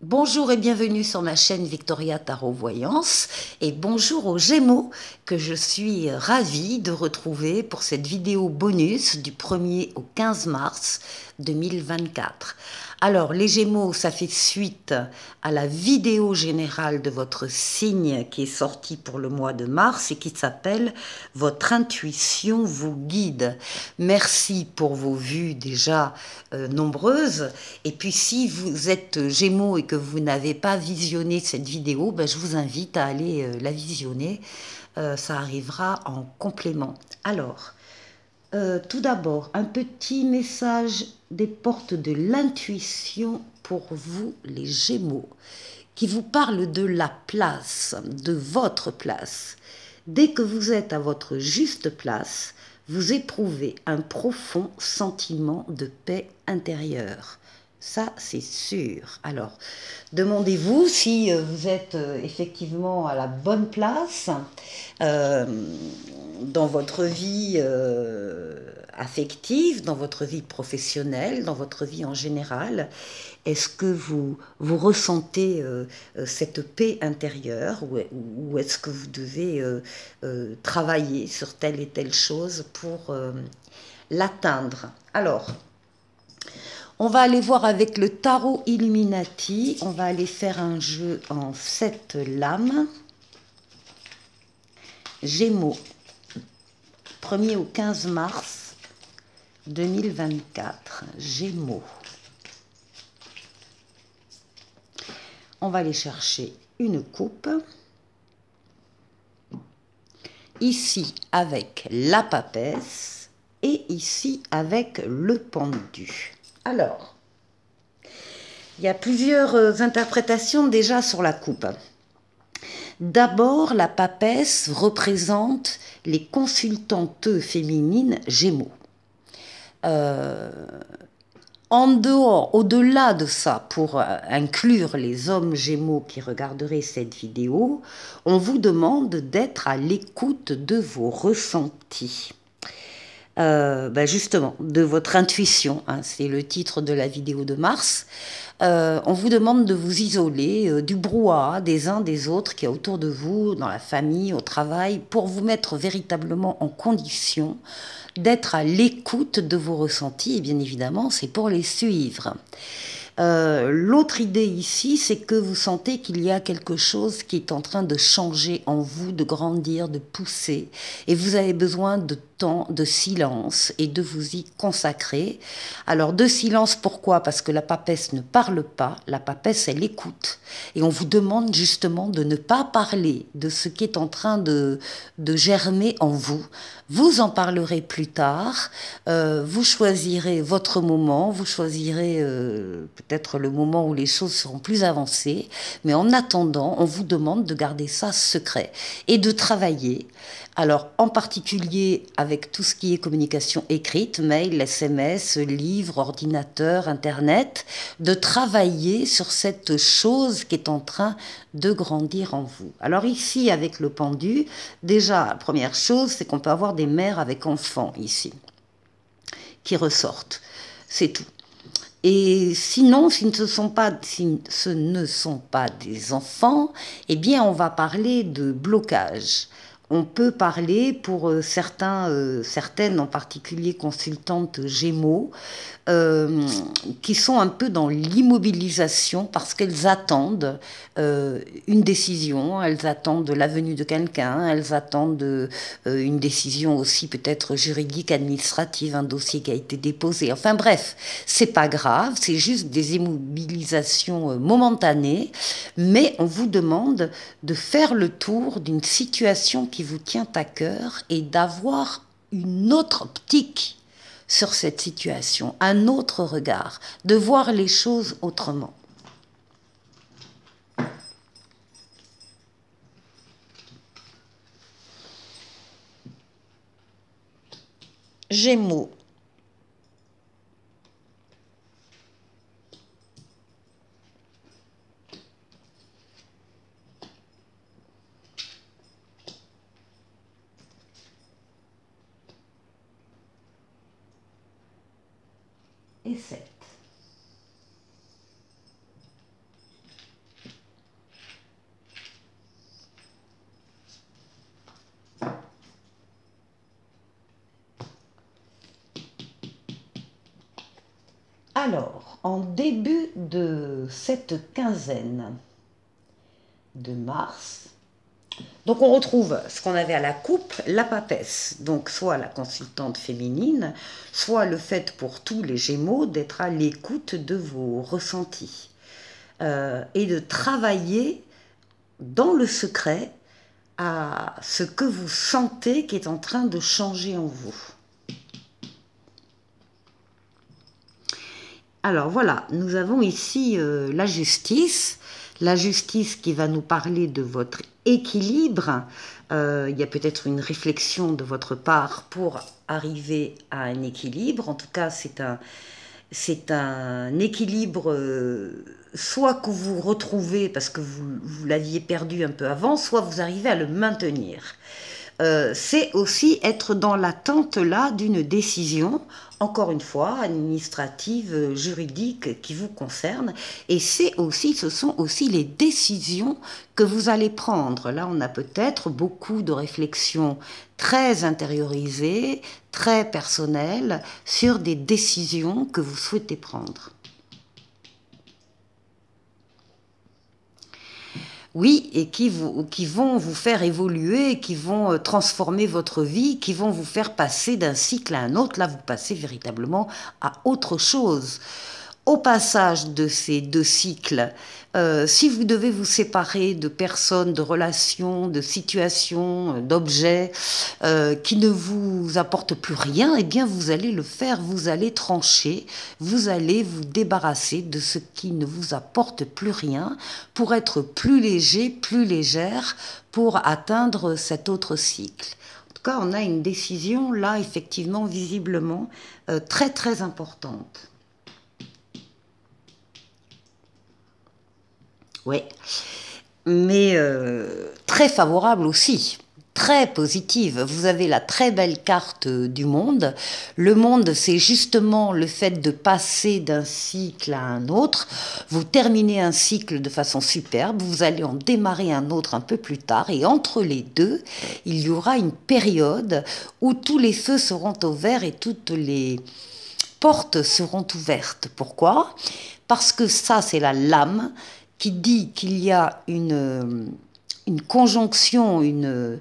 Bonjour et bienvenue sur ma chaîne Victoria Tarot Voyance et bonjour aux Gémeaux que je suis ravie de retrouver pour cette vidéo bonus du 1er au 15 mars 2024. Alors les Gémeaux, ça fait suite à la vidéo générale de votre signe qui est sortie pour le mois de mars et qui s'appelle Votre intuition vous guide. Merci pour vos vues déjà nombreuses. Et puis si vous êtes Gémeaux et que vous n'avez pas visionné cette vidéo, ben, je vous invite à aller la visionner. Ça arrivera en complément. Alors, tout d'abord, un petit message des portes de l'intuition pour vous, les Gémeaux, qui vous parle de la place, de votre place. Dès que vous êtes à votre juste place, vous éprouvez un profond sentiment de paix intérieure. Ça, c'est sûr. Alors, demandez-vous si vous êtes effectivement à la bonne place euh, dans votre vie affective, dans votre vie professionnelle, dans votre vie en général. Est-ce que vous ressentez cette paix intérieure ou est-ce que vous devez travailler sur telle et telle chose pour l'atteindre? Alors, on va aller voir avec le tarot Illuminati. On va aller faire un jeu en 7 lames. Gémeaux, 1er au 15 mars 2024. Gémeaux. On va aller chercher une coupe. Ici avec la papesse et ici avec le pendu. Alors, il y a plusieurs interprétations déjà sur la coupe. D'abord, la papesse représente les consultantes féminines Gémeaux. En dehors, au-delà de ça, pour inclure les hommes Gémeaux qui regarderaient cette vidéo, on vous demande d'être à l'écoute de vos ressentis. Justement, de votre intuition, hein, c'est le titre de la vidéo de mars. On vous demande de vous isoler du brouhaha des uns des autres qui est autour de vous, dans la famille, au travail, pour vous mettre véritablement en condition d'être à l'écoute de vos ressentis. Et bien évidemment, c'est pour les suivre. L'autre idée ici, c'est que vous sentez qu'il y a quelque chose qui est en train de changer en vous, de grandir, de pousser, et vous avez besoin de temps, de silence, et de vous y consacrer. Alors de silence, pourquoi? Parce que la papesse ne parle pas, la papesse, elle écoute, et on vous demande justement de ne pas parler de ce qui est en train de germer en vous. Vous en parlerez plus tard, vous choisirez votre moment, vous choisirez peut-être le moment où les choses seront plus avancées, mais en attendant, on vous demande de garder ça secret et de travailler. Alors, en particulier avec tout ce qui est communication écrite, mail, SMS, livres, ordinateur, Internet, de travailler sur cette chose qui est en train de grandir en vous. Alors ici, avec le pendu, déjà, la première chose, c'est qu'on peut avoir des mères avec enfants ici, qui ressortent. C'est tout. Et sinon, si ce ne sont pas des enfants, eh bien, on va parler de blocage. On peut parler pour certaines en particulier consultantes Gémeaux, euh, qui sont un peu dans l'immobilisation parce qu'elles attendent une décision, elles attendent la venue de quelqu'un, elles attendent une décision aussi peut-être juridique, administrative, un dossier qui a été déposé. Enfin bref, c'est pas grave, c'est juste des immobilisations momentanées, mais on vous demande de faire le tour d'une situation qui vous tient à cœur et d'avoir une autre optique sur cette situation, un autre regard, de voir les choses autrement. Gémeaux. Et 7. Alors, en début de cette quinzaine de mars, donc on retrouve ce qu'on avait à la coupe, la papesse, donc soit la consultante féminine, soit le fait pour tous les Gémeaux d'être à l'écoute de vos ressentis et de travailler dans le secret à ce que vous sentez qui est en train de changer en vous. Alors voilà, nous avons ici la justice qui va nous parler de votre équilibre. Il y a peut-être une réflexion de votre part pour arriver à un équilibre. En tout cas, c'est un équilibre soit que vous retrouvez parce que vous l'aviez perdu un peu avant, soit vous arrivez à le maintenir. C'est aussi être dans l'attente là d'une décision, encore une fois, administrative, juridique, qui vous concerne. Et ce sont aussi les décisions que vous allez prendre. Là, on a peut-être beaucoup de réflexions très intériorisées, très personnelles, sur des décisions que vous souhaitez prendre. Oui, et qui vont vous faire évoluer, qui vont transformer votre vie, qui vont vous faire passer d'un cycle à un autre. Là, vous passez véritablement à autre chose. Au passage de ces deux cycles, si vous devez vous séparer de personnes, de relations, de situations, d'objets qui ne vous apportent plus rien, eh bien vous allez le faire, vous allez trancher, vous allez vous débarrasser de ce qui ne vous apporte plus rien pour être plus léger, plus légère, pour atteindre cet autre cycle. En tout cas, on a une décision là, effectivement, visiblement, très très importante. Oui, mais très favorable aussi, très positive. Vous avez la très belle carte du monde. Le monde, c'est justement le fait de passer d'un cycle à un autre. Vous terminez un cycle de façon superbe, vous allez en démarrer un autre un peu plus tard, et entre les deux, il y aura une période où tous les feux seront au vert et toutes les portes seront ouvertes. Pourquoi? Parce que ça, c'est la lame qui dit qu'il y a une conjonction, une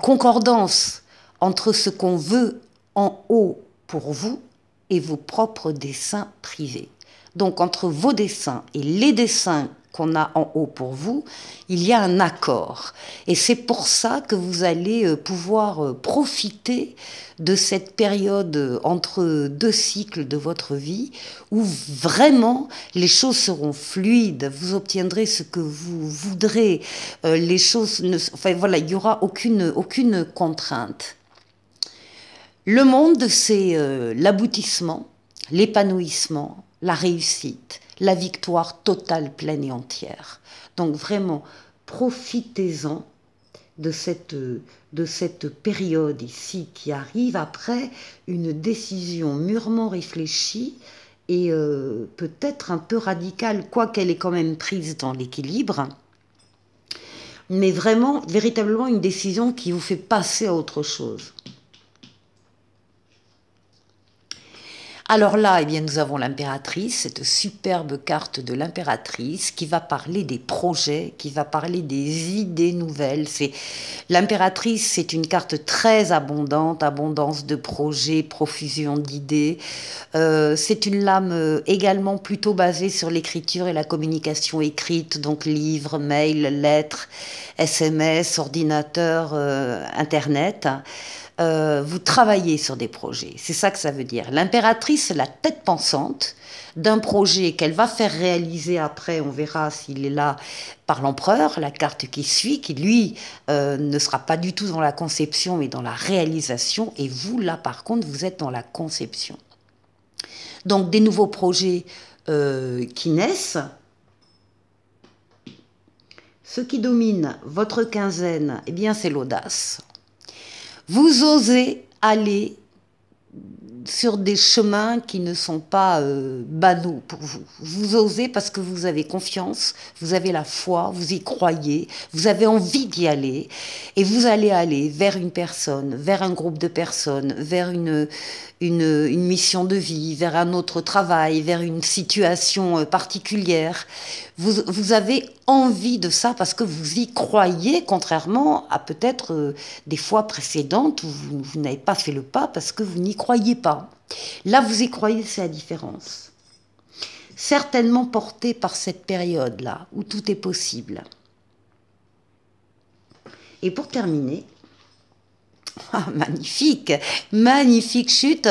concordance entre ce qu'on veut en haut pour vous et vos propres desseins privés. Donc entre vos desseins et les desseins qu'on a en haut pour vous, il y a un accord. Et c'est pour ça que vous allez pouvoir profiter de cette période entre deux cycles de votre vie où vraiment les choses seront fluides, vous obtiendrez ce que vous voudrez, les choses enfin voilà, il n'y aura aucune contrainte. Le monde, c'est l'aboutissement, l'épanouissement, la réussite, la victoire totale, pleine et entière. Donc vraiment, profitez-en de cette période ici qui arrive après une décision mûrement réfléchie et peut-être un peu radicale, quoiqu'elle est quand même prise dans l'équilibre, mais vraiment, véritablement une décision qui vous fait passer à autre chose. Alors là, eh bien, nous avons l'impératrice, cette superbe carte de l'impératrice qui va parler des projets, qui va parler des idées nouvelles. L'impératrice, c'est une carte très abondante, abondance de projets, profusion d'idées. C'est une lame également plutôt basée sur l'écriture et la communication écrite, donc livres, mails, lettres, SMS, ordinateur, Internet. Vous travaillez sur des projets, c'est ça que ça veut dire. L'impératrice, c'est la tête pensante d'un projet qu'elle va faire réaliser après, on verra s'il est là par l'empereur, la carte qui suit, qui lui ne sera pas du tout dans la conception mais dans la réalisation, et vous là par contre vous êtes dans la conception. Donc des nouveaux projets qui naissent. Ce qui domine votre quinzaine, eh bien c'est l'audace. Vous osez aller sur des chemins qui ne sont pas banaux pour vous. Vous osez parce que vous avez confiance, vous avez la foi, vous y croyez, vous avez envie d'y aller, et vous allez aller vers une personne, vers un groupe de personnes, vers une mission de vie, vers un autre travail, vers une situation particulière. Vous avez envie de ça parce que vous y croyez, contrairement à peut-être des fois précédentes où vous n'avez pas fait le pas parce que vous n'y croyez pas. Là, vous y croyez, c'est la différence. Certainement porté par cette période-là où tout est possible. Et pour terminer, magnifique, magnifique chute,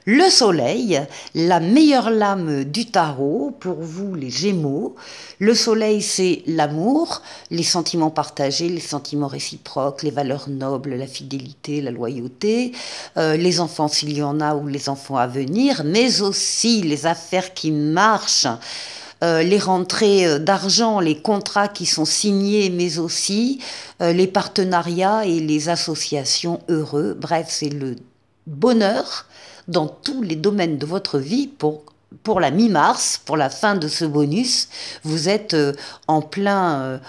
le soleil, la meilleure lame du tarot pour vous les Gémeaux. Le soleil, c'est l'amour, les sentiments partagés, les sentiments réciproques, les valeurs nobles, la fidélité, la loyauté, les enfants s'il y en a ou les enfants à venir, mais aussi les affaires qui marchent, les rentrées d'argent, les contrats qui sont signés, mais aussi les partenariats et les associations heureux. Bref, c'est le bonheur dans tous les domaines de votre vie pour la mi-mars, pour la fin de ce bonus. Vous êtes en plein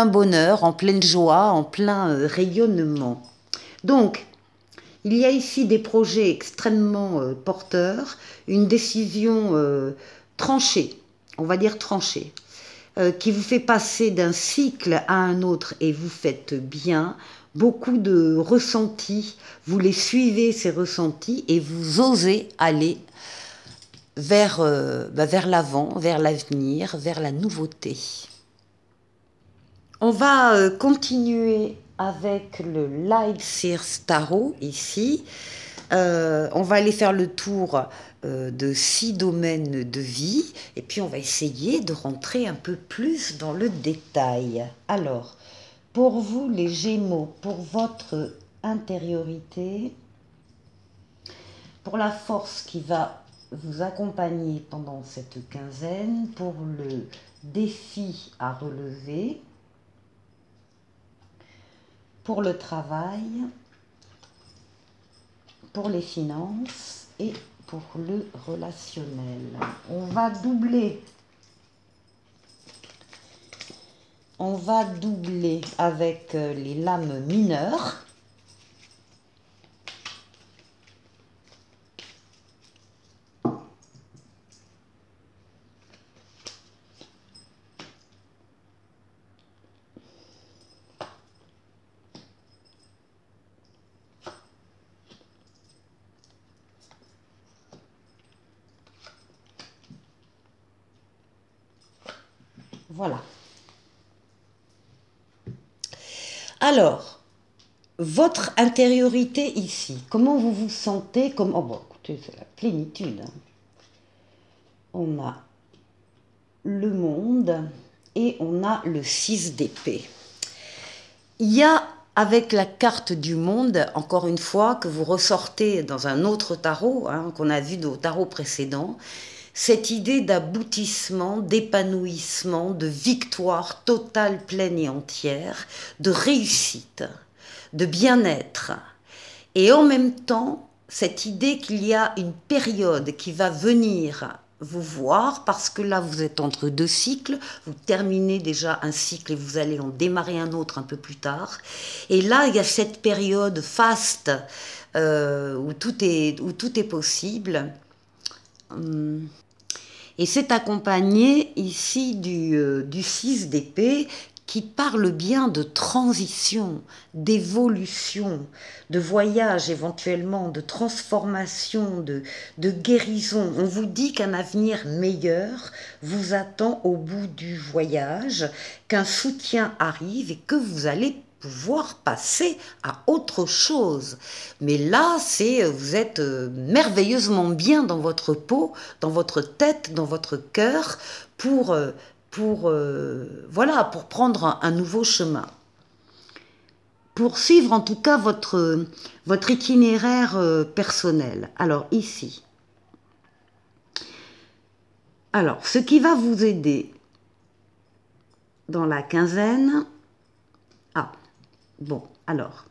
bonheur, en pleine joie, en plein rayonnement. Donc, il y a ici des projets extrêmement porteurs, une décision tranchée, on va dire tranchée, qui vous fait passer d'un cycle à un autre et vous faites bien. Beaucoup de ressentis, vous les suivez ces ressentis et vous osez aller vers l'avant, vers l'avenir, vers la nouveauté. On va continuer avec le Light Seers Tarot ici. On va aller faire le tour de 6 domaines de vie et puis on va essayer de rentrer un peu plus dans le détail. Alors, pour vous les Gémeaux, pour votre intériorité, pour la force qui va vous accompagner pendant cette quinzaine, pour le défi à relever, pour le travail, pour les finances et pour le relationnel. On va doubler avec les lames mineures. Voilà. Alors, votre intériorité ici, comment vous vous sentez comme... Oh bon, écoutez, c'est la plénitude. On a le monde et on a le 6 d'épée. Il y a, avec la carte du monde, encore une fois, que vous ressortez dans un autre tarot, hein, qu'on a vu au tarot précédent, cette idée d'aboutissement, d'épanouissement, de victoire totale, pleine et entière, de réussite, de bien-être. Et en même temps, cette idée qu'il y a une période qui va venir vous voir, parce que là, vous êtes entre 2 cycles, vous terminez déjà un cycle et vous allez en démarrer un autre un peu plus tard. Et là, il y a cette période faste où tout est possible. Et c'est accompagné ici du 6 d'épée qui parle bien de transition, d'évolution, de voyage éventuellement, de transformation, de guérison. On vous dit qu'un avenir meilleur vous attend au bout du voyage, qu'un soutien arrive et que vous allez pouvoir passer à autre chose. Mais là, vous êtes merveilleusement bien dans votre peau, dans votre tête, dans votre cœur, pour prendre un nouveau chemin. Pour suivre en tout cas votre itinéraire personnel. Alors ici. Alors, ce qui va vous aider dans la quinzaine... Ah, bon, alors...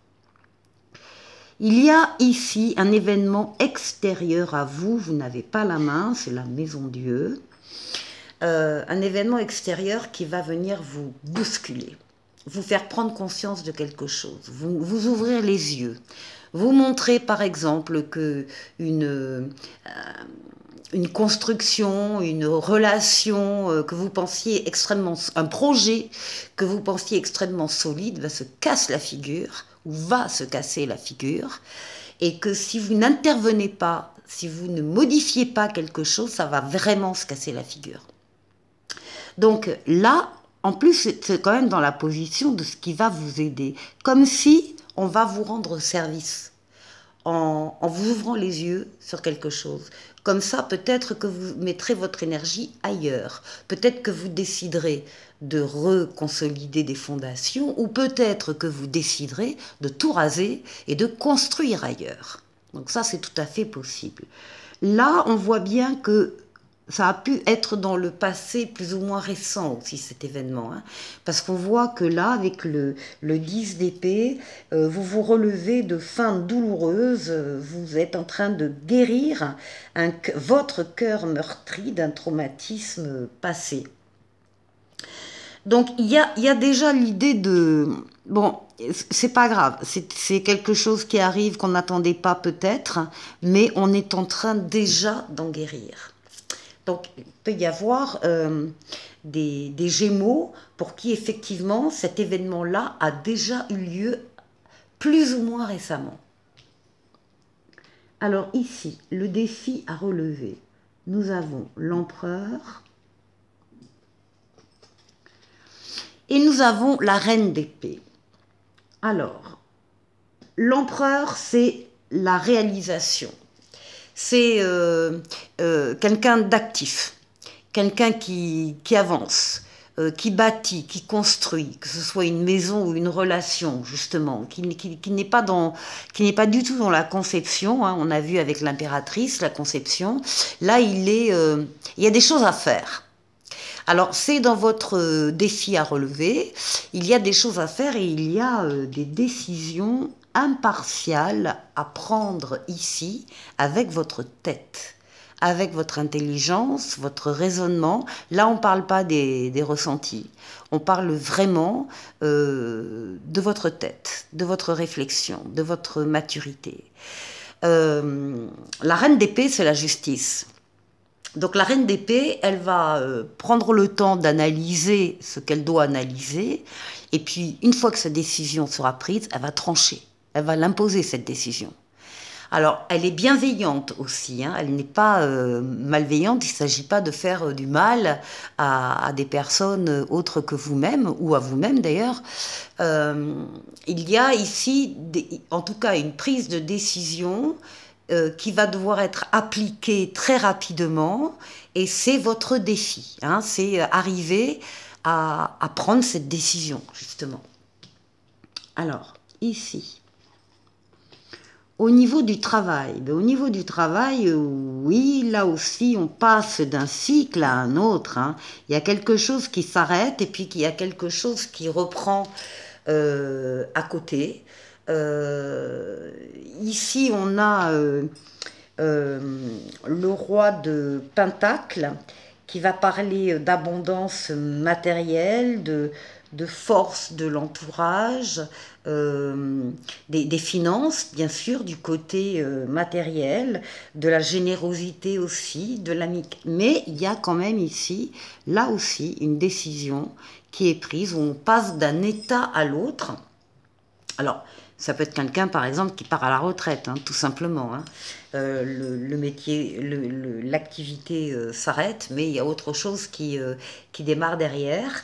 Il y a ici un événement extérieur à vous, vous n'avez pas la main, c'est la maison Dieu. Un événement extérieur qui va venir vous bousculer, vous faire prendre conscience de quelque chose, vous ouvrir les yeux, vous montrer par exemple que une construction, une relation que vous pensiez extrêmement, un projet que vous pensiez extrêmement solide va se casser la figure, ou va se casser la figure, et que si vous n'intervenez pas, si vous ne modifiez pas quelque chose, ça va vraiment se casser la figure. Donc là, en plus, c'est quand même dans la position de ce qui va vous aider, comme si on va vous rendre service, en vous ouvrant les yeux sur quelque chose. Comme ça, peut-être que vous mettrez votre énergie ailleurs. Peut-être que vous déciderez de reconsolider des fondations, ou peut-être que vous déciderez de tout raser et de construire ailleurs. Donc ça, c'est tout à fait possible. Là, on voit bien que ça a pu être dans le passé plus ou moins récent aussi, cet événement. Hein, parce qu'on voit que là, avec le 10 d'épée, vous vous relevez de fins douloureuses, vous êtes en train de guérir votre cœur meurtri d'un traumatisme passé. Donc, il y a déjà l'idée de... Bon, c'est pas grave, c'est quelque chose qui arrive qu'on n'attendait pas peut-être, mais on est en train déjà d'en guérir. Donc, il peut y avoir des Gémeaux pour qui, effectivement, cet événement-là a déjà eu lieu plus ou moins récemment. Alors ici, le défi à relever. Nous avons l'empereur et nous avons la reine d'épée. Alors, l'empereur, c'est la réalisation. C'est quelqu'un d'actif, quelqu'un qui avance, qui bâtit, qui construit, que ce soit une maison ou une relation, justement, qui n'est pas du tout dans la conception. Hein, on a vu avec l'impératrice, la conception. Là, il y a des choses à faire. Alors, c'est dans votre défi à relever, il y a des choses à faire et il y a des décisions impartiales à prendre ici avec votre tête, avec votre intelligence, votre raisonnement. Là, on ne parle pas des ressentis, on parle vraiment de votre tête, de votre réflexion, de votre maturité. La reine d'épée, c'est la justice. Donc la reine d'épée, elle va prendre le temps d'analyser ce qu'elle doit analyser, et puis une fois que sa décision sera prise, elle va trancher, elle va l'imposer cette décision. Alors elle est bienveillante aussi, hein, elle n'est pas malveillante, il ne s'agit pas de faire du mal à des personnes autres que vous-même, ou à vous-même d'ailleurs. Il y a ici, en tout cas, une prise de décision qui va devoir être appliqué très rapidement, et c'est votre défi, hein, c'est arriver à prendre cette décision, justement. Alors, ici, au niveau du travail, oui, là aussi, on passe d'un cycle à un autre, hein. Il y a quelque chose qui s'arrête, et puis il y a quelque chose qui reprend à côté. Ici, on a le roi de Pentacle qui va parler d'abondance matérielle, de force de l'entourage, des finances, bien sûr, du côté matériel, de la générosité aussi, de l'amitié. Mais il y a quand même ici, là aussi, une décision qui est prise où on passe d'un état à l'autre. Alors, ça peut être quelqu'un, par exemple, qui part à la retraite, hein, tout simplement. Hein. Le métier, l'activité s'arrête, mais il y a autre chose qui démarre derrière.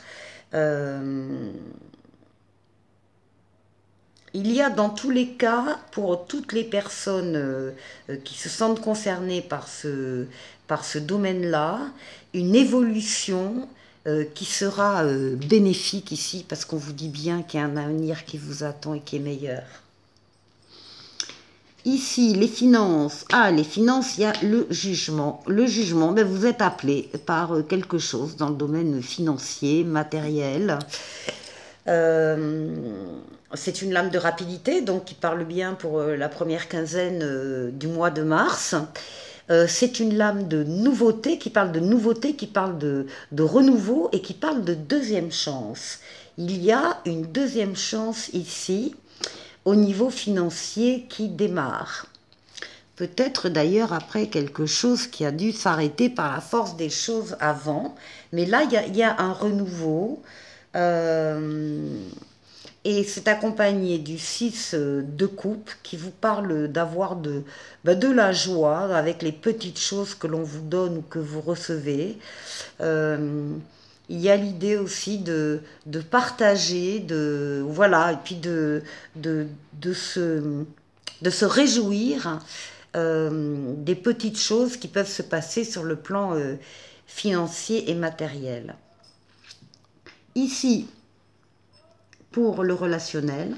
Il y a dans tous les cas, pour toutes les personnes qui se sentent concernées par ce domaine-là, une évolution qui sera bénéfique ici, parce qu'on vous dit bien qu'il y a un avenir qui vous attend et qui est meilleur. Ici, les finances. Ah, les finances, il y a le jugement. Le jugement, ben, vous êtes appelé par quelque chose dans le domaine financier, matériel. c'est une lame de rapidité, donc qui parle bien pour la première quinzaine du mois de mars. C'est une lame de nouveauté, qui parle de renouveau et qui parle de deuxième chance. Il y a une deuxième chance ici, au niveau financier, qui démarre. Peut-être d'ailleurs après quelque chose qui a dû s'arrêter par la force des choses avant. Mais là, il y a un renouveau. Et c'est accompagné du 6 de coupe qui vous parle d'avoir de la joie avec les petites choses que l'on vous donne ou que vous recevez. Il y a l'idée aussi de partager, voilà, et puis de se réjouir des petites choses qui peuvent se passer sur le plan financier et matériel. Ici, pour le relationnel,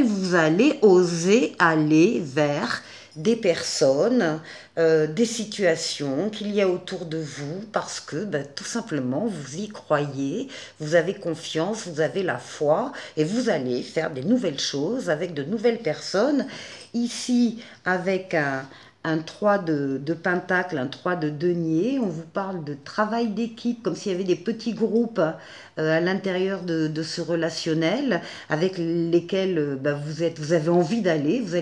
vous allez oser aller vers des personnes, des situations qu'il y a autour de vous, parce que tout simplement vous y croyez, vous avez confiance, vous avez la foi, et vous allez faire des nouvelles choses avec de nouvelles personnes. Ici, avec un 3 de pentacle, un 3 de denier, on vous parle de travail d'équipe, comme s'il y avait des petits groupes à l'intérieur de ce relationnel, avec lesquels vous avez envie d'aller, vous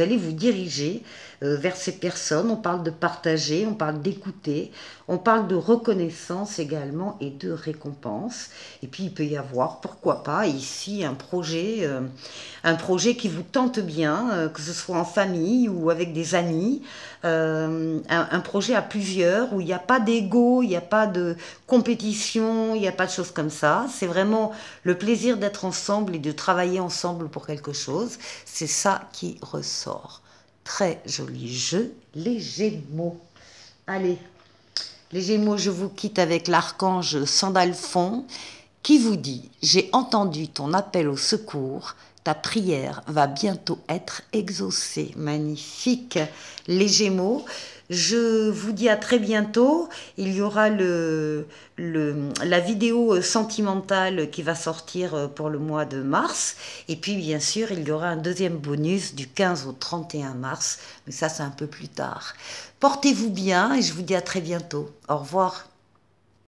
allez vous diriger vers ces personnes. On parle de partager, on parle d'écouter, on parle de reconnaissance également et de récompense. Et puis il peut y avoir, pourquoi pas, ici un projet qui vous tente bien, que ce soit en famille ou avec des amis, un projet à plusieurs où il n'y a pas d'ego, il n'y a pas de compétition, il n'y a pas de choses comme ça. C'est vraiment le plaisir d'être ensemble et de travailler ensemble pour quelque chose. C'est ça qui ressort. Très joli jeu, les Gémeaux. Allez, les Gémeaux, je vous quitte avec l'archange Sandalphon qui vous dit « J'ai entendu ton appel au secours, ta prière va bientôt être exaucée. » Magnifique, les Gémeaux. Je vous dis à très bientôt. Il y aura la vidéo sentimentale qui va sortir pour le mois de mars. Et puis, bien sûr, il y aura un deuxième bonus du 15 au 31 mars. Mais ça, c'est un peu plus tard. Portez-vous bien et je vous dis à très bientôt. Au revoir.